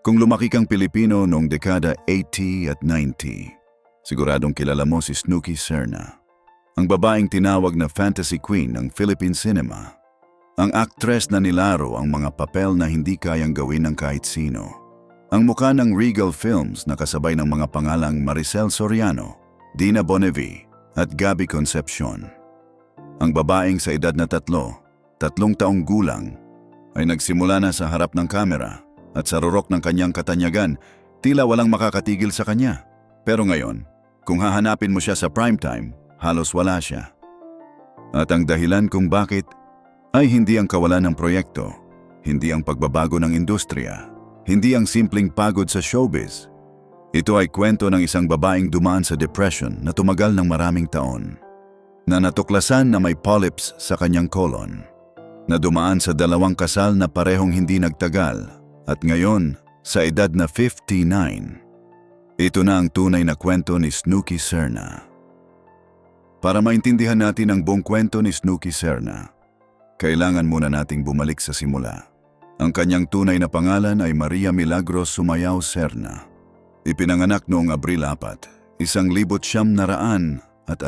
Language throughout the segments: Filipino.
Kung lumaki kang Pilipino noong dekada 80 at 90, siguradong kilala mo si Snooki Serna, ang babaeng tinawag na fantasy queen ng Philippine cinema. Ang aktres na nilaro ang mga papel na hindi kayang gawin ng kahit sino. Ang mukha ng Regal Films na kasabay ng mga pangalang Maricel Soriano, Dina Bonnevie at Gabby Concepcion. Ang babaeng sa edad na 3 taong gulang ay nagsimula na sa harap ng kamera at sa rurok ng kanyang katanyagan, tila walang makakatigil sa kanya. Pero ngayon, kung hahanapin mo siya sa primetime, halos wala siya. At ang dahilan kung bakit ay hindi ang kawalan ng proyekto, hindi ang pagbabago ng industriya, hindi ang simpleng pagod sa showbiz. Ito ay kwento ng isang babaeng dumaan sa depression na tumagal ng maraming taon, na natuklasan na may polyps sa kanyang colon, na dumaan sa 2 kasal na parehong hindi nagtagal, at ngayon, sa edad na 59, ito na ang tunay na kwento ni Snooki Serna. Para maintindihan natin ang buong kwento ni Snooki Serna, kailangan muna nating bumalik sa simula. Ang kanyang tunay na pangalan ay Maria Milagros Sumayao Serna. Ipinanganak noong Abril 4, 1966.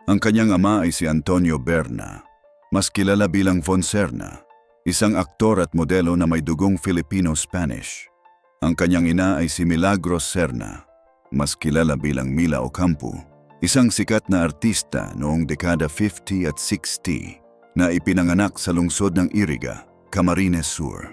Ang kanyang ama ay si Antonio Berna, mas kilala bilang Von Serna, isang aktor at modelo na may dugong Filipino-Spanish. Ang kanyang ina ay si Milagros Serna, mas kilala bilang Mila Ocampo, isang sikat na artista noong dekada 50 at 60 na ipinanganak sa lungsod ng Iriga, Camarines Sur.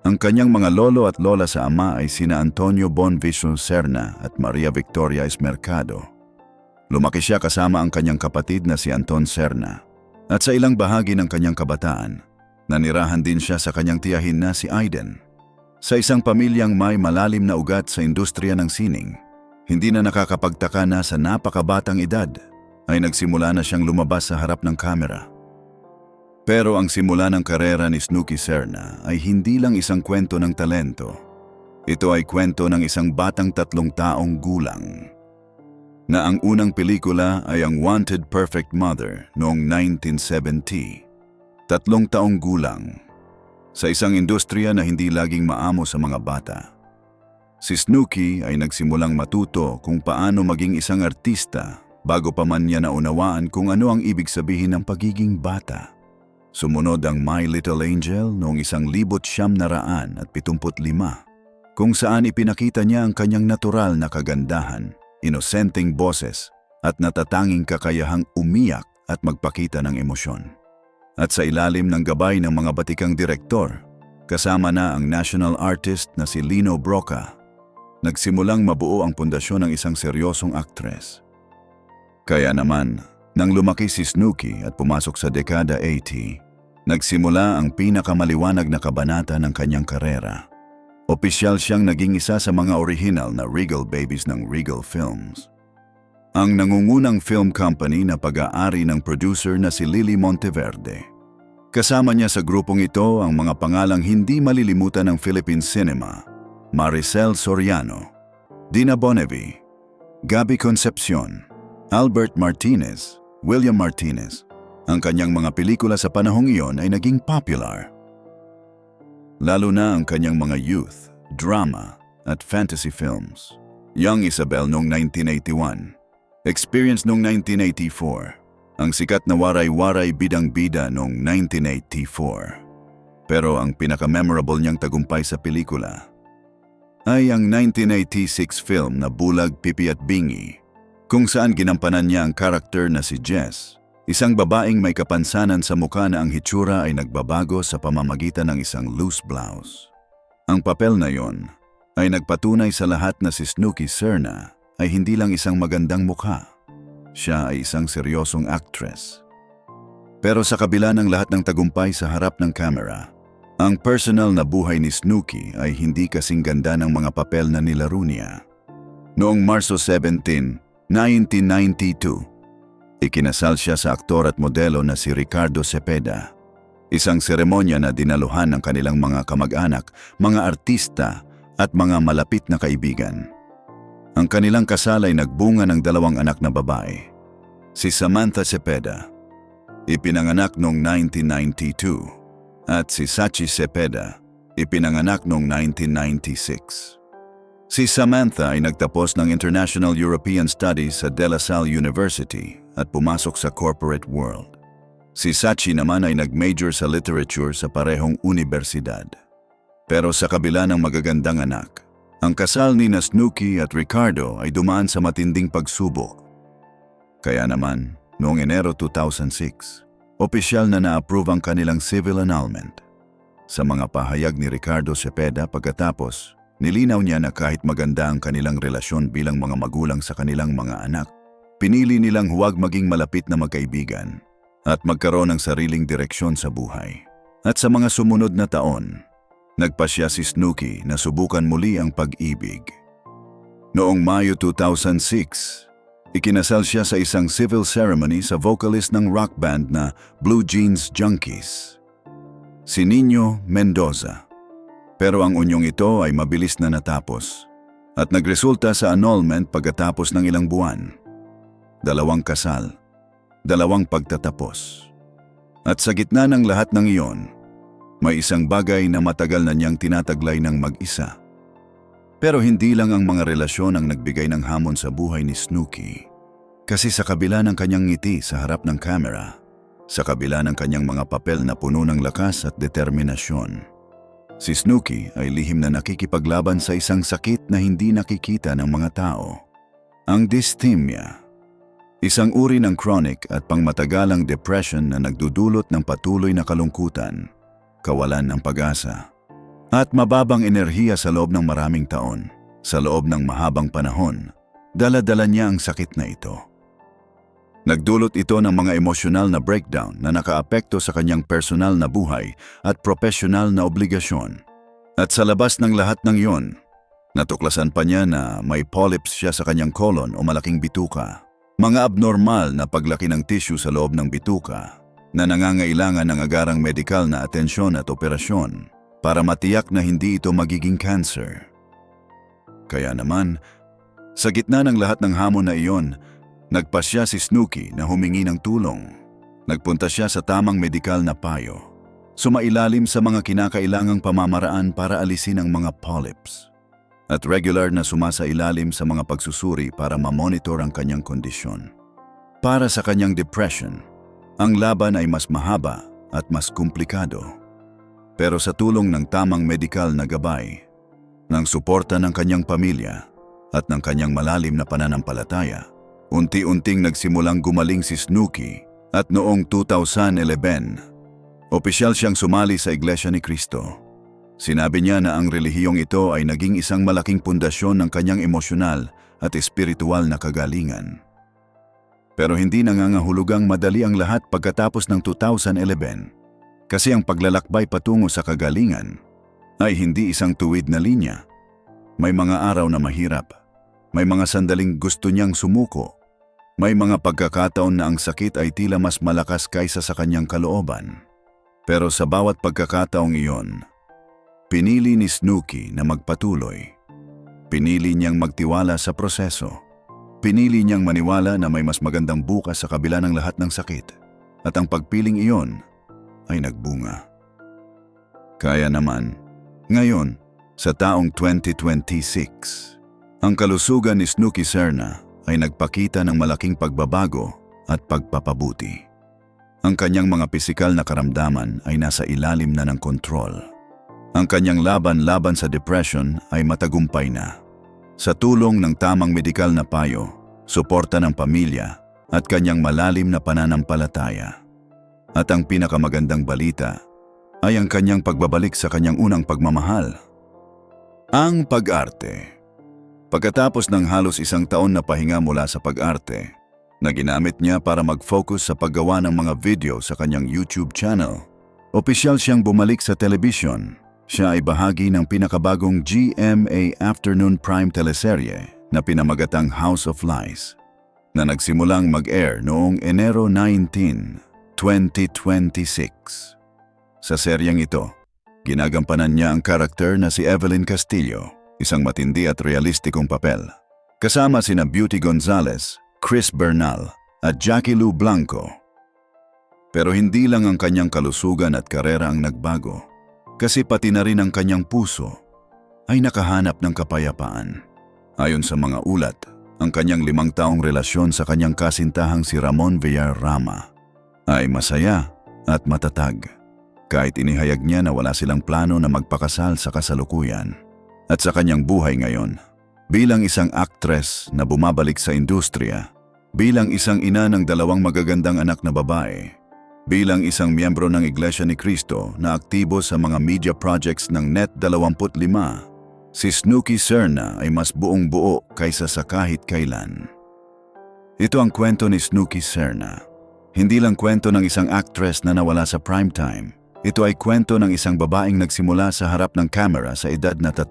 Ang kanyang mga lolo at lola sa ama ay sina Antonio Bonvicio Serna at Maria Victoria Esmercado. Lumaki siya kasama ang kanyang kapatid na si Anton Serna, at sa ilang bahagi ng kanyang kabataan, nanirahan din siya sa kanyang tiyahin na si Aiden. Sa isang pamilyang may malalim na ugat sa industriya ng sining, hindi na nakakapagtaka na sa napakabatang edad ay nagsimula na siyang lumabas sa harap ng kamera. Pero ang simula ng karera ni Snooki Serna ay hindi lang isang kwento ng talento. Ito ay kwento ng isang batang 3 taong gulang, na ang unang pelikula ay ang Wanted Perfect Mother noong 1970. 3 taong gulang, sa isang industriya na hindi laging maamo sa mga bata. Si Snooki ay nagsimulang matuto kung paano maging isang artista bago pa man niya naunawaan kung ano ang ibig sabihin ng pagiging bata. Sumunod ang My Little Angel noong 1975, kung saan ipinakita niya ang kanyang natural na kagandahan, inosenteng boses at natatanging kakayahang umiyak at magpakita ng emosyon. At sa ilalim ng gabay ng mga batikang direktor, kasama na ang national artist na si Lino Broca, nagsimulang mabuo ang pundasyon ng isang seryosong aktres. Kaya naman, nang lumaki si Snooki at pumasok sa dekada 80, nagsimula ang pinakamaliwanag na kabanata ng kanyang karera. Opisyal siyang naging isa sa mga original na Regal Babies ng Regal Films, ang nangungunang film company na pag-aari ng producer na si Lily Monteverde. Kasama niya sa grupong ito ang mga pangalang hindi malilimutan ng Philippine cinema: Maricel Soriano, Dina Bonnevie, Gabby Concepcion, Albert Martinez, William Martinez. Ang kanyang mga pelikula sa panahong iyon ay naging popular, lalo na ang kanyang mga youth, drama at fantasy films. Young Isabel noong 1981, Experience noong 1984, ang sikat na Waray-Waray Bidang-Bida noong 1984. Pero ang pinaka-memorable niyang tagumpay sa pelikula ay ang 1986 film na Bulag, Pipi at Bingi, kung saan ginampanan niya ang karakter na si Jess, isang babaeng may kapansanan sa mukha na ang hitsura ay nagbabago sa pamamagitan ng isang loose blouse. Ang papel na yon ay nagpatunay sa lahat na si Snooki Serna ay hindi lang isang magandang mukha. Siya ay isang seryosong actress. Pero sa kabila ng lahat ng tagumpay sa harap ng kamera, ang personal na buhay ni Snooki ay hindi kasing ganda ng mga papel na nilaro niya. Noong Marso 17, 1992, ikinasal siya sa aktor at modelo na si Ricardo Cepeda. Isang seremonya na dinaluhan ng kanilang mga kamag-anak, mga artista at mga malapit na kaibigan. Ang kanilang kasal ay nagbunga ng 2 anak na babae. Si Samantha Cepeda, ipinanganak noong 1992, at si Sachi Cepeda, Ipinanganak noong 1996. Si Samantha ay nagtapos ng International European Studies sa De La Salle University at pumasok sa corporate world. Si Sachi naman ay nag-major sa literature sa parehong universidad. Pero sa kabila ng magagandang anak, ang kasal ni Snooki at Ricardo ay dumaan sa matinding pagsubok. Kaya naman, noong Enero 2006, opisyal na na-approve ang kanilang civil annulment. Sa mga pahayag ni Ricardo Cepeda pagkatapos, nilinaw niya na kahit maganda ang kanilang relasyon bilang mga magulang sa kanilang mga anak, pinili nilang huwag maging malapit na magkaibigan at magkaroon ng sariling direksyon sa buhay. At sa mga sumunod na taon, nagpasya si Snooki na subukan muli ang pag-ibig. Noong Mayo 2006, ikinasal siya sa isang civil ceremony sa vocalist ng rock band na Blue Jeans Junkies, si Nino Mendoza. Pero ang unyong ito ay mabilis na natapos at nagresulta sa annulment pagkatapos ng ilang buwan. 2 kasal, 2 pagtatapos. At sa gitna ng lahat ng iyon, may isang bagay na matagal na niyang tinataglay ng mag-isa. Pero hindi lang ang mga relasyon ang nagbigay ng hamon sa buhay ni Snooki. Kasi sa kabila ng kanyang ngiti sa harap ng kamera, sa kabila ng kanyang mga papel na puno ng lakas at determinasyon, si Snooki ay lihim na nakikipaglaban sa isang sakit na hindi nakikita ng mga tao. Ang dysthymia. Isang uri ng chronic at pangmatagalang depression na nagdudulot ng patuloy na kalungkutan, kawalan ng pag-asa, at mababang enerhiya sa loob ng maraming taon. Sa loob ng mahabang panahon, dala-dala niya ang sakit na ito. Nagdulot ito ng mga emosyonal na breakdown na nakaapekto sa kanyang personal na buhay at profesional na obligasyon. At sa labas ng lahat ng iyon, natuklasan pa niya na may polyps siya sa kanyang colon o malaking bituka. Mga abnormal na paglaki ng tissue sa loob ng bituka na nangangailangan ng agarang medikal na atensyon at operasyon para matiyak na hindi ito magiging cancer. Kaya naman, sa gitna ng lahat ng hamon na iyon, nagpasya si Snooki na humingi ng tulong. Nagpunta siya sa tamang medikal na payo. Sumailalim sa mga kinakailangang pamamaraan para alisin ang mga polyps. At regular na sumasailalim sa mga pagsusuri para mamonitor ang kanyang kondisyon. Para sa kanyang depression, ang laban ay mas mahaba at mas komplikado. Pero sa tulong ng tamang medikal na gabay, ng suporta ng kanyang pamilya at ng kanyang malalim na pananampalataya, unti-unting nagsimulang gumaling si Snooki at noong 2011, opisyal siyang sumali sa Iglesia ni Cristo. Sinabi niya na ang relihiyong ito ay naging isang malaking pundasyon ng kanyang emosyonal at espiritual na kagalingan. Pero hindi nangangahulugang madali ang lahat pagkatapos ng 2011, kasi ang paglalakbay patungo sa kagalingan ay hindi isang tuwid na linya. May mga araw na mahirap, may mga sandaling gusto niyang sumuko, may mga pagkakataon na ang sakit ay tila mas malakas kaysa sa kanyang kalooban. Pero sa bawat pagkakataong iyon, pinili ni Snooki na magpatuloy. Pinili niyang magtiwala sa proseso. Pinili niyang maniwala na may mas magandang bukas sa kabila ng lahat ng sakit. At ang pagpiling iyon ay nagbunga. Kaya naman, ngayon, sa taong 2026, ang kalusugan ni Snooki Serna ay nagpakita ng malaking pagbabago at pagpapabuti. Ang kanyang mga pisikal na karamdaman ay nasa ilalim na ng kontrol. Ang kanyang laban sa depression ay matagumpay na. Sa tulong ng tamang medikal na payo, suporta ng pamilya at kanyang malalim na pananampalataya. At ang pinakamagandang balita ay ang kanyang pagbabalik sa kanyang unang pagmamahal. Ang pag-arte. Pagkatapos ng halos 1 taon na pahinga mula sa pag-arte, na ginamit niya para mag-focus sa paggawa ng mga video sa kanyang YouTube channel, opisyal siyang bumalik sa telebisyon. Siya ay bahagi ng pinakabagong GMA Afternoon Prime teleserye na pinamagatang House of Lies, na nagsimulang mag-air noong Enero 19, 2026. Sa seryeng ito, ginagampanan niya ang karakter na si Evelyn Castillo, isang matindi at realistikong papel. Kasama sina Beauty Gonzalez, Chris Bernal at Jackie Lou Blanco. Pero hindi lang ang kanyang kalusugan at karera ang nagbago. Kasi pati na rin ang kanyang puso ay nakahanap ng kapayapaan. Ayon sa mga ulat, ang kanyang 5 taong relasyon sa kanyang kasintahang si Ramon Villarrama ay masaya at matatag. Kahit inihayag niya na wala silang plano na magpakasal sa kasalukuyan. At sa kanyang buhay ngayon, bilang isang aktres na bumabalik sa industriya, bilang isang ina ng 2 magagandang anak na babae, bilang isang miyembro ng Iglesia ni Cristo na aktibo sa mga media projects ng Net25, si Snooki Serna ay mas buong-buo kaysa sa kahit kailan. Ito ang kwento ni Snooki Serna. Hindi lang kwento ng isang actress na nawala sa primetime. Ito ay kwento ng isang babaeng nagsimula sa harap ng kamera sa edad na 3,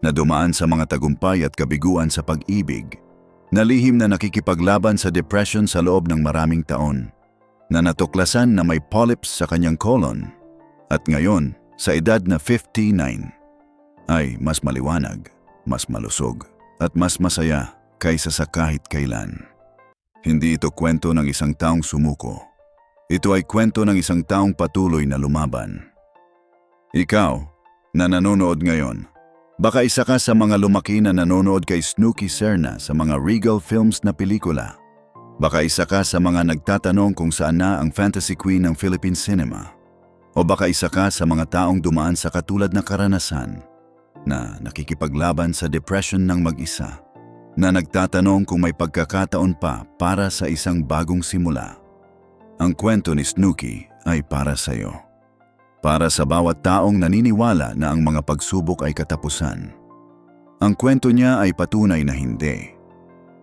na dumaan sa mga tagumpay at kabiguan sa pag-ibig, na lihim na nakikipaglaban sa depression sa loob ng maraming taon, na natuklasan na may polyps sa kanyang colon, at ngayon, sa edad na 59, ay mas maliwanag, mas malusog, at mas masaya kaysa sa kahit kailan. Hindi ito kwento ng isang taong sumuko. Ito ay kwento ng isang taong patuloy na lumaban. Ikaw, na nanonood ngayon, baka isa ka sa mga lumaki na nanonood kay Snooki Serna sa mga Regal Films na pelikula. Baka isa ka sa mga nagtatanong kung saan na ang fantasy queen ng Philippine cinema. O baka isa ka sa mga taong dumaan sa katulad na karanasan, na nakikipaglaban sa depression ng mag-isa, na nagtatanong kung may pagkakataon pa para sa isang bagong simula. Ang kwento ni Snooki ay para sa iyo. Para sa bawat taong naniniwala na ang mga pagsubok ay katapusan. Ang kwento niya ay patunay na hindi.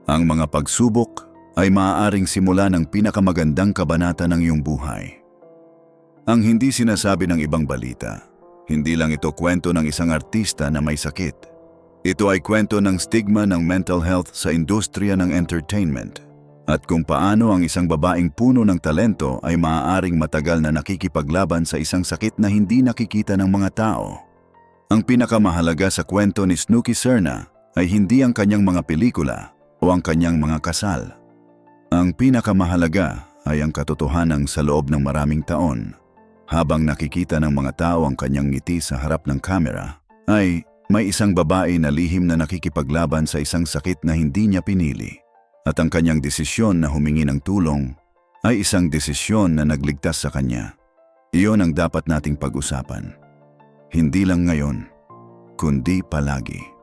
Ang mga pagsubok ay maaaring simula ng pinakamagandang kabanata ng iyong buhay. Ang hindi sinasabi ng ibang balita, hindi lang ito kwento ng isang artista na may sakit. Ito ay kwento ng stigma ng mental health sa industriya ng entertainment. At kung paano ang isang babaeng puno ng talento ay maaaring matagal na nakikipaglaban sa isang sakit na hindi nakikita ng mga tao. Ang pinakamahalaga sa kwento ni Snooki Serna ay hindi ang kanyang mga pelikula o ang kanyang mga kasal. Ang pinakamahalaga ay ang katotohanan sa loob ng maraming taon. Habang nakikita ng mga tao ang kanyang ngiti sa harap ng kamera, ay may isang babae na lihim na nakikipaglaban sa isang sakit na hindi niya pinili. At ang kanyang desisyon na humingi ng tulong ay isang desisyon na nagligtas sa kanya. Iyon ang dapat nating pag-usapan. Hindi lang ngayon, kundi palagi.